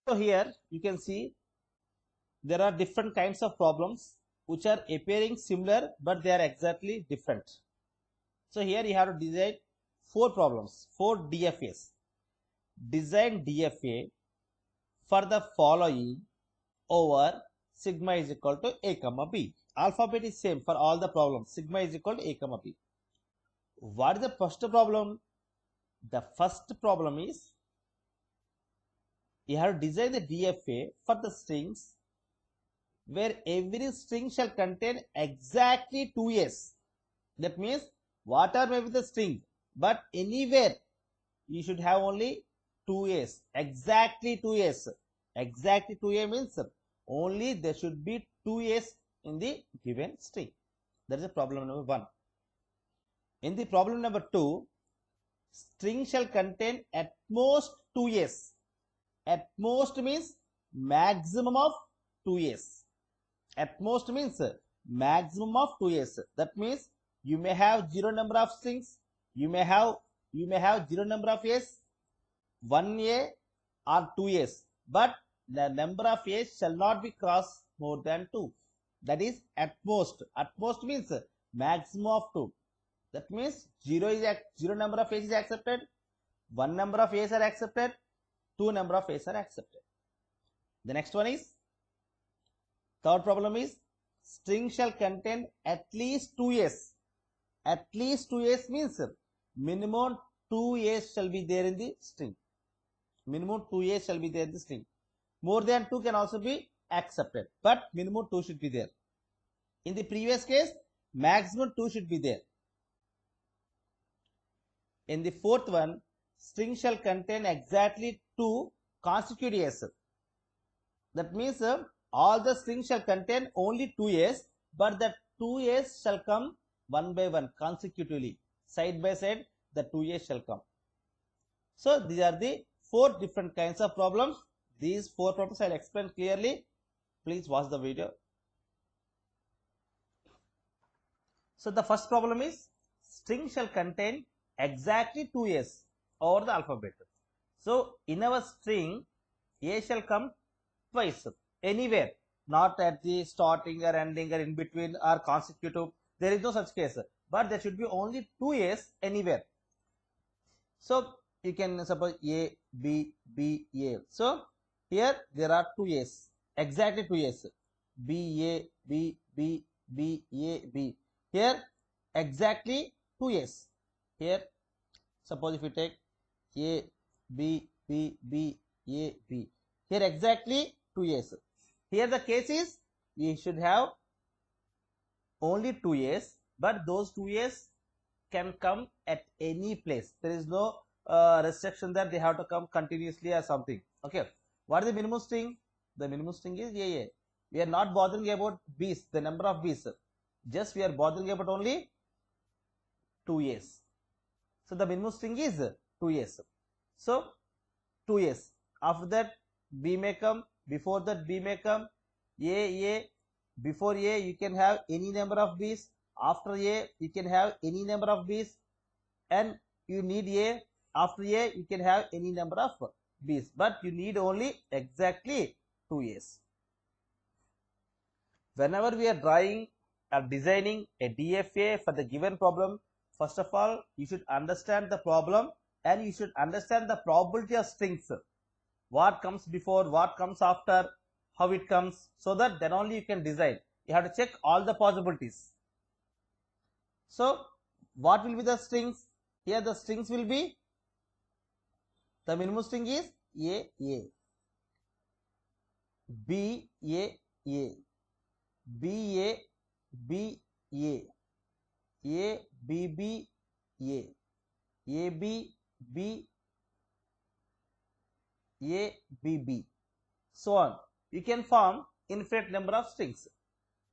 So here you can see there are different kinds of problems which are appearing similar but they are exactly different. So here you have to design 4 problems, 4 DFAs. Design DFA for the following over sigma is equal to a comma b. Alphabet is same for all the problems. Sigma is equal to a comma b. What is the first problem? The first problem is you have to design the DFA for the strings where every string shall contain exactly 2 A's. That means whatever may be the string, but anywhere you should have only 2 A's. Exactly 2 A's. Exactly 2 A means only there should be 2 A's in the given string. That is problem number 1. In the problem number 2, string shall contain at most 2 A's. At most means maximum of 2 A's. At most means maximum of 2 A's. That means you may have 0 number of strings. You may have 0 number of A's, 1 A or 2 A's. But the number of A's shall not be cross more than 2. That is at most. At most means maximum of 2. That means 0 number of A's is accepted, 1 number of A's are accepted, 2 number of A's are accepted. The next one is, third problem is, string shall contain at least 2 A's. At least 2 A's means minimum 2 A's shall be there in the string. Minimum 2 A's shall be there in the string. More than 2 can also be accepted, but minimum 2 should be there. In the previous case, maximum 2 should be there. In the fourth one, string shall contain exactly 2 consecutive A's. That means all the strings shall contain only 2 A's, but the 2 A's shall come one by one consecutively. Side by side, the 2 A's shall come. So these are the 4 different kinds of problems. These 4 problems I will explain clearly. Please watch the video. So the first problem is, string shall contain exactly 2 A's over the alphabet. So in our string, A shall come twice, anywhere, not at the starting or ending or in between or consecutive. There is no such case, but there should be only 2 A's anywhere. So you can suppose A, B, B, A. So here there are 2 A's, exactly 2 A's. B, A, B, B, B, A, B. Here exactly 2 A's. Here suppose if you take A, B, B, B, A, B. Here exactly 2 A's. Here the case is you should have only 2 A's, but those 2 A's can come at any place. There is no restriction that they have to come continuously or something. Okay. What is the minimum string? The minimum string is AA. We are not bothering about B's, the number of B's. Just we are bothering about only 2 A's. So the minimum string is 2 A's. So 2 A's. After that B may come. Before that B may come. A. Before A you can have any number of B's. After A you can have any number of B's. And you need A. After A you can have any number of B's. But you need only exactly 2 A's. Whenever we are drawing or designing a DFA for the given problem, first of all, you should understand the problem and you should understand the probability of strings. What comes before, what comes after, how it comes, so that then only you can design. You have to check all the possibilities. So, what will be the strings? Here the strings will be, the minimum string is A, B, A, B, A, B, A, B, B, A, B, B, A, B, B, so on. You can form infinite number of strings.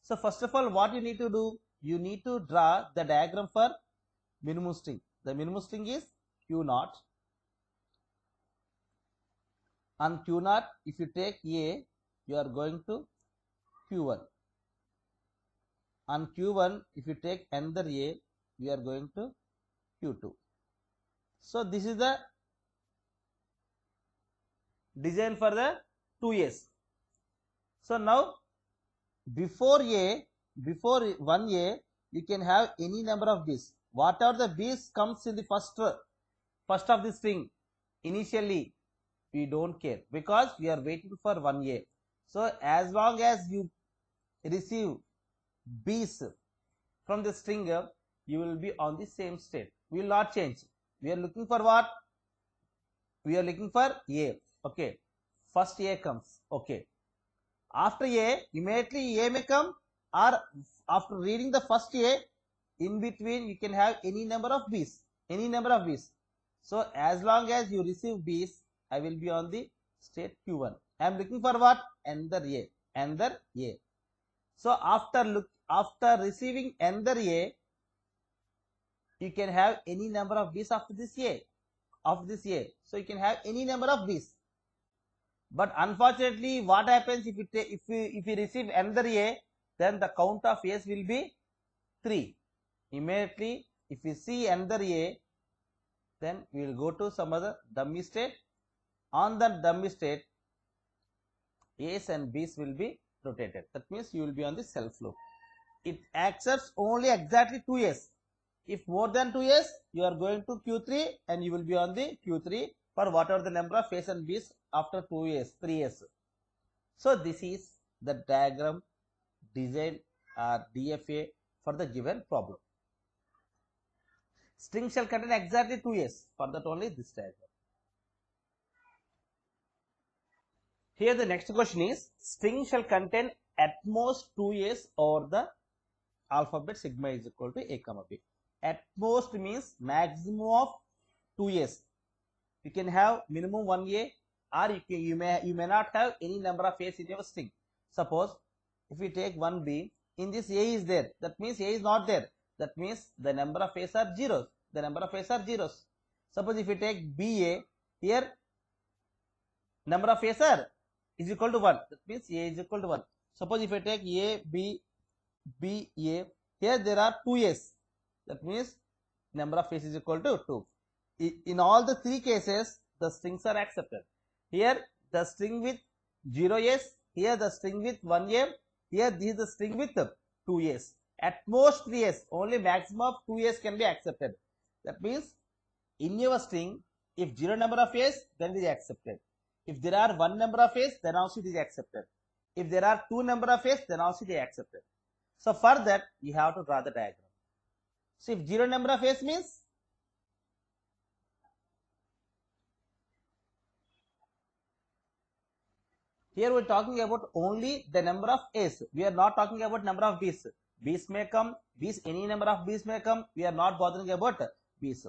So first of all, what you need to do? You need to draw the diagram for minimum string. The minimum string is Q0. On Q0, if you take A, you are going to Q1. On Q1, if you take another A, we are going to Q2. So this is the design for the 2s. So now before 1a, you can have any number of b's. Whatever the b's comes in the first of the string, initially we don't care because we are waiting for 1a. So as long as you receive b's from the string, you will be on the same state. We will not change. We are looking for what? We are looking for a. Okay, first a comes. Okay, after a, immediately a may come, or after reading the first a, in between you can have any number of b's. So as long as you receive b's, I will be on the state q1. I am looking for what? Another a. So after receiving another a, you can have any number of b's after this a. So you can have any number of b's. But unfortunately, what happens if you receive another a, then the count of a's will be 3. Immediately, if we see another a, then we will go to some other dummy state. On that dummy state, a's and b's will be rotated. That means you will be on the self loop. It accepts only exactly 2s. If more than 2s, you are going to q3 and you will be on the q3 for whatever the number of a's and b's after 2s, 3s. So this is the diagram design DFA for the given problem. String shall contain exactly 2s. For that only this diagram. Here the next question is, string shall contain at most 2s over the alphabet sigma is equal to a comma b. At most means maximum of 2s. You can have minimum 1a, or you may not have any number of a's in your string. Suppose if we take 1b, in this a is there, that means a is not there. That means the number of a's are zeros. Suppose if we take ba, here number of a's is equal to 1. That means a is equal to 1. Suppose if I take a, b, b, a, here there are 2 a's. That means number of a's is equal to 2. In all the 3 cases, the strings are accepted. Here the string with 0s, here the string with 1a, here this is the string with 2s. At most 3s, only maximum of 2s can be accepted. That means in your string, if 0 number of a's, then it is accepted. If there are 1 number of a's, then also it is accepted. If there are 2 number of a's, then also it is accepted. So for that, you have to draw the diagram. So if 0 number of a's means, here we are talking about only the number of a's. We are not talking about number of b's. B's may come, any number of b's may come. We are not bothering about b's.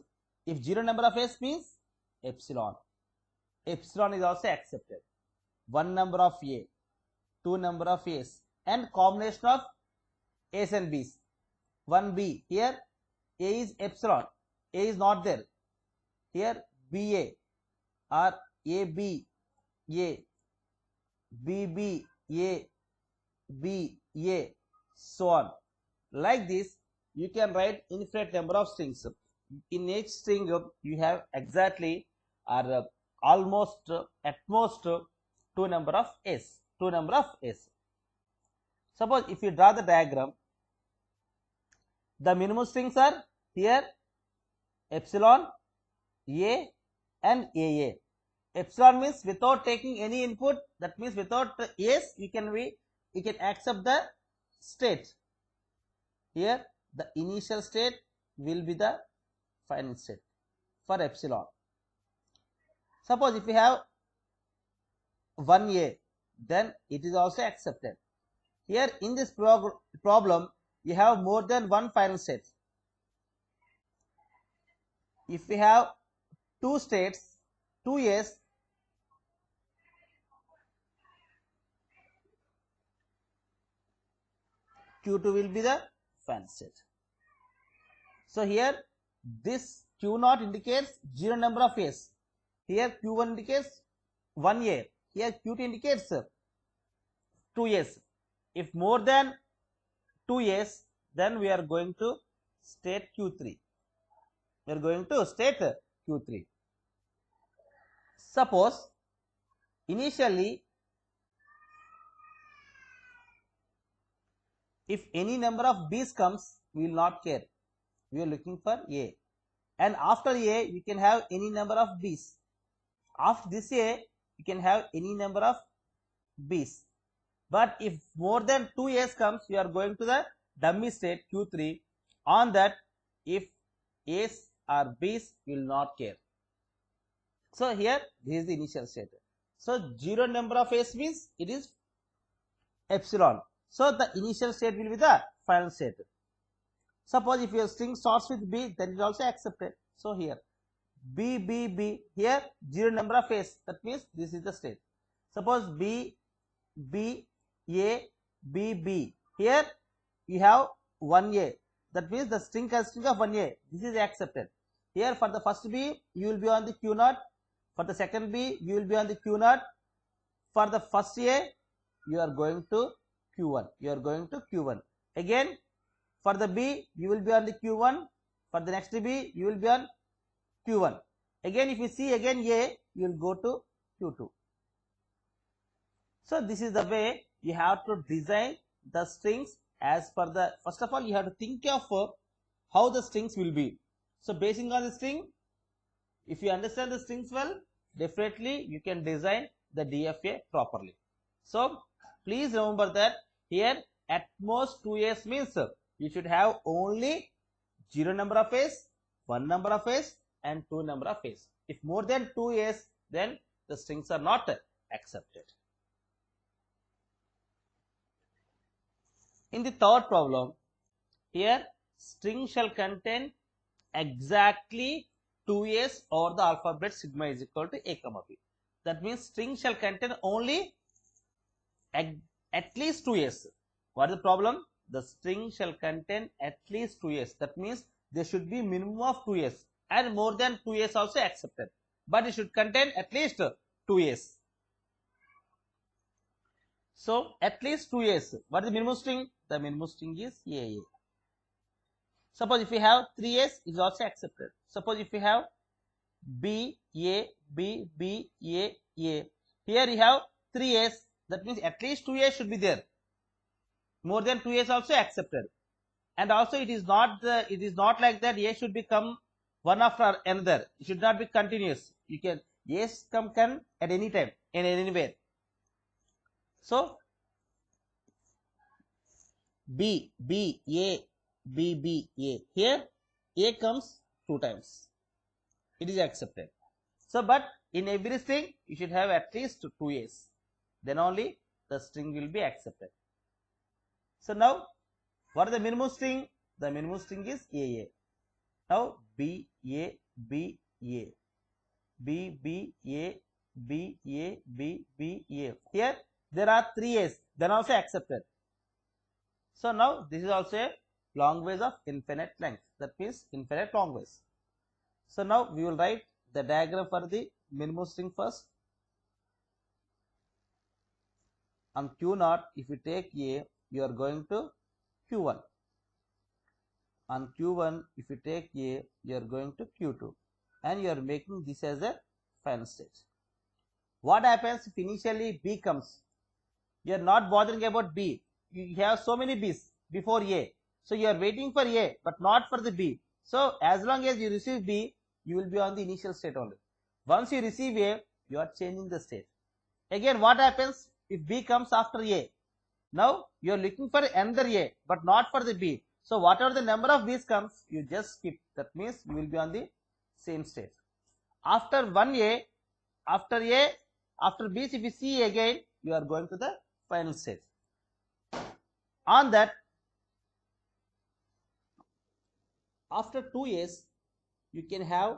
If 0 number of a's means epsilon. Epsilon is also accepted. 1 number of a, 2 number of a's, and combination of a's and b's. 1b, here a is epsilon, a is not there. Here ba or ab, a, bb, a, b, a, so on. Like this, you can write infinite number of strings. In each string, you have exactly or almost at most 2 number of a's. Suppose if you draw the diagram, the minimum strings are here epsilon, a, and aa. Epsilon means without taking any input. That means without a's, you can accept the state. Here the initial state will be the final state for epsilon. Suppose if you have 1a, then it is also accepted. Here in this problem, you have more than one final state. If we have 2 states, 2 a's, q2 will be the final state. So here this q0 indicates 0 number of a's. Here q1 indicates 1a. Here q2 indicates 2a's. If more than 2a's, then we are going to state q3. Suppose initially if any number of B's comes, we will not care. We are looking for A. And after A, you can have any number of B's. After this A, you can have any number of B's. But if more than 2 A's comes, you are going to the dummy state Q3. On that, if A's or B's, we will not care. So here, this is the initial state. So 0 number of A's means it is epsilon. So the initial state will be the final state. Suppose if your string starts with B, then it is also accepted. So here B, B, B, here 0 number of A's, that means this is the state. Suppose B, B, A, B, B, here you have 1A, that means the string consisting of 1A, this is accepted. Here for the first B, you will be on the Q0, for the second B, you will be on the Q0, for the first A, you are going to Q1, again for the B, you will be on the Q1, for the next B, you will be on Q1, again if you see again A, you will go to Q2. So this is the way you have to design the strings as per the, first of all you have to think of how the strings will be. So basing on the string, if you understand the strings well, definitely you can design the DFA properly. So please remember that here at most 2 A's means you should have only 0 number of A's, 1 number of A's and 2 number of A's. If more than 2 A's, then the strings are not accepted. In the third problem, here string shall contain exactly 2 A's over the alphabet sigma is equal to A comma B. That means string shall contain only at least 2 A's. What is the problem? The string shall contain at least 2 A's. That means there should be minimum of 2 A's and more than 2 A's also accepted. But it should contain at least 2 A's. So at least 2 A's. What is the minimum string? The minimum string is AA. Suppose if we have 3 A's, it is also accepted. Suppose if we have B, A, B, B, A, A. Here you have 3 A's. That means at least 2 A's should be there. More than 2 A's also accepted. And also it is not like that A should become one after another. It should not be continuous. You can A's can at any time and anywhere. So B, B, A, B, B, A. Here A comes 2 times. It is accepted. So but in every string you should have at least 2 A's. Then only the string will be accepted. So now what is the minimum string? The minimum string is AA. Now B, A, B, A. B, B, A, B, A, B, B, A. Here there are 3 A's, then also accepted. So now this is also a long ways of infinite length. That means infinite long ways. So now we will write the diagram for the minimum string first. On Q0, if you take A, you are going to Q1. On Q1, if you take A, you are going to Q2. And you are making this as a final state. What happens if initially B comes? You are not bothering about B. You have so many B's before A. So you are waiting for A, but not for the B. So as long as you receive B, you will be on the initial state only. Once you receive A, you are changing the state. Again, what happens if B comes after A? Now you are looking for another A, but not for the B. So whatever the number of B's comes, you just skip. That means you will be on the same state. After 1A, after B's, if you see again, you are going to the final state. On that, after 2 A's, you can have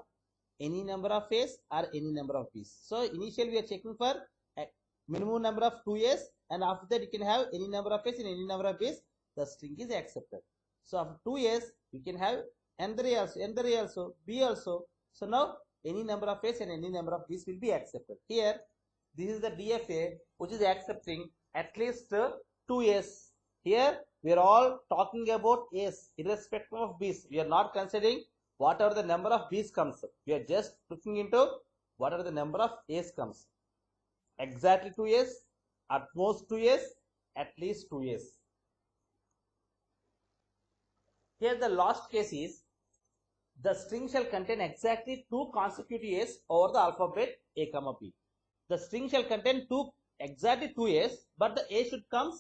any number of A's or any number of B's. So initially we are checking for a minimum number of 2 A's, and after that you can have any number of A's and any number of B's. The string is accepted. So after 2 A's, you can have another A also, B also. So now any number of A's and any number of B's will be accepted. Here, this is the DFA which is accepting at least 2 A's. Here we are all talking about A's irrespective of B's. We are not considering whatever the number of B's comes. We are just looking into whatever the number of A's comes. Exactly 2 A's, at most 2 A's, at least 2 A's. Here the last case is the string shall contain exactly two consecutive A's over the alphabet A comma B. The string shall contain exactly two A's, but the A should come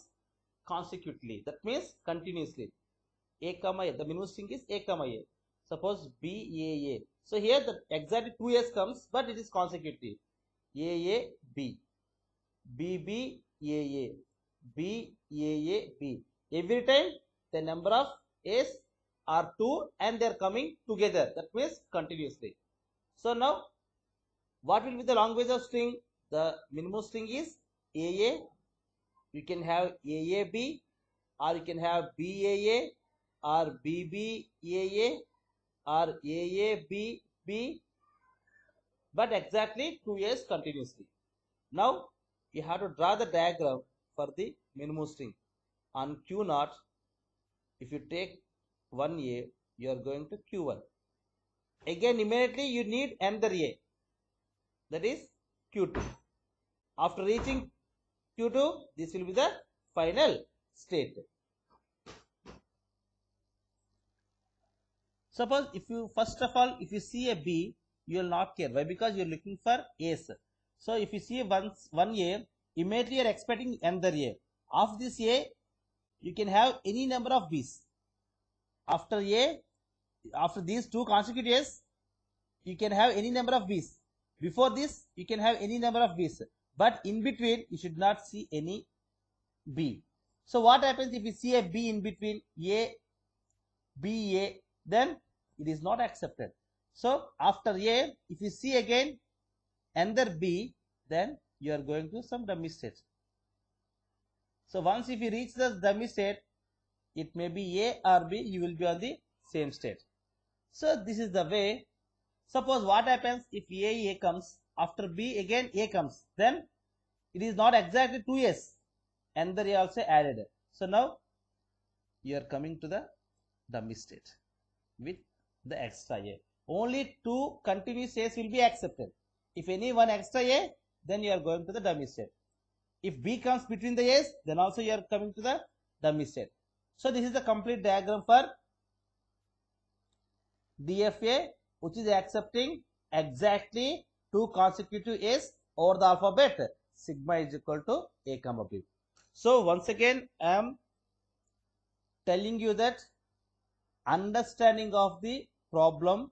consecutively. That means continuously. A comma A. The minimum string is A comma A. Suppose B A A. So here the exactly two A's comes, but it is consecutive. A A B. B B A A. B A A B. Every time the number of A's are 2 and they are coming together. That means continuously. So now what will be the language of string? The minimum string is AA. You can have AAB, or you can have BAA, or BBAA, or AABB, but exactly 2 A's continuously. Now you have to draw the diagram for the minimum string. On Q0, if you take 1A, you are going to Q1. Again, immediately you need another A, that is Q2. After reaching Q2, this will be the final state. Suppose if you first of all, if you see a B, you will not care. Why? Because you are looking for A's. So if you see one A, immediately you are expecting another A. Of this A, you can have any number of B's. After A, after these two consecutive A's, you can have any number of B's. Before this, you can have any number of B's. But in between, you should not see any B. So what happens if you see a B in between A, B, A, then it is not accepted. So after A, if you see again another B, then you are going to some dummy state. So once if you reach the dummy state, it may be A or B, you will be on the same state. So this is the way. Suppose what happens if A comes, after B again A comes, then it is not exactly 2 A's, and the A also added. So now you are coming to the dummy state with the extra A. Only 2 continuous A's will be accepted. If any one extra A, then you are going to the dummy state. If B comes between the A's, then also you are coming to the dummy state. So this is the complete diagram for DFA, which is accepting exactly 2 consecutive A's over the alphabet. Sigma is equal to A comma B. So once again, I am telling you that understanding of the problem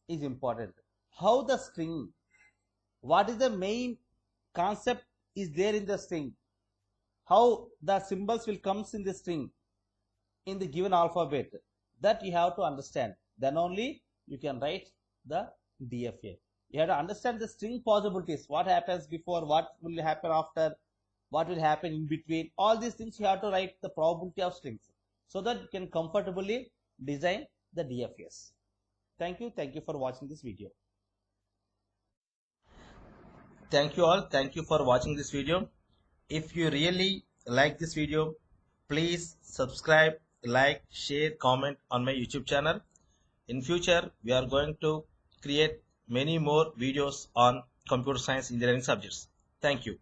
is important. How the string, what is the main concept is there in the string, how the symbols will come in the string in the given alphabet, that you have to understand. Then only you can write the DFA. You have to understand the string possibilities. What happens before, what will happen after, what will happen in between. All these things you have to write the probability of strings, so that you can comfortably design the DFAs. Thank you. Thank you for watching this video. Thank you all. Thank you for watching this video. If you really like this video, please subscribe, like, share, comment on my YouTube channel. In future, we are going to create many more videos on computer science engineering subjects. Thank you.